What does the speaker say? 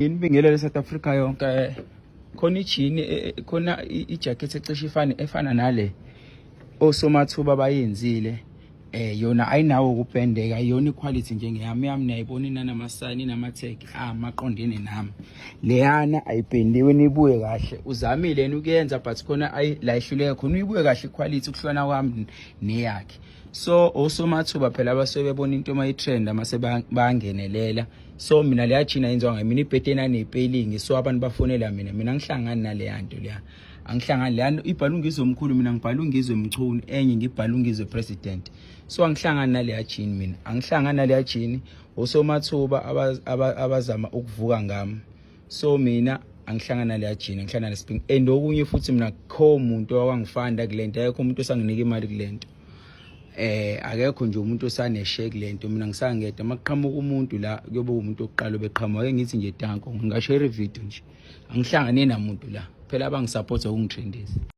Inibingelele South Africa yonke khona ijini khona ijacket ecishe efana nale osomathuba bayenzile yona ayinawo ukupendeka yona iquality njengeyami niyayibona inanamasayini namatag amaqondene nami leyana ayipendiwe nibuye kahle uzamile ukuyenza but khona ayilahluleka khona uyibuye kahle iquality ukuhlona kwami neyakhe so osomathuba phela abasebebona into mayitrend amase bangenelela so mina leya china yenziwa ngamina ibhetena nepailing so abantu bafonela mina ngihlangana nale yanto leya angihlangana leya ibhalungizwe omkhulu mina ngibhalungizwe emchunu enye ngibhalungizwe president so angihlangana nale chini mina angihlangana nale chini osomathuba abazama ukuvuka ngami so mina angihlangana nale chini ngihlangana nesping and okunye futhi mina kho umuntu owangifanda kulento ayekho umuntu osanginika imali kulento akekho nje umuntu osanesheke lento mina ngisangeda maqhamuka umuntu la kuyobe umuntu oqala obeqhamuka ake ngithi nje tanko ngingashare video nje angihlangane namuntu la phela abangisupporta ukungitrendisa.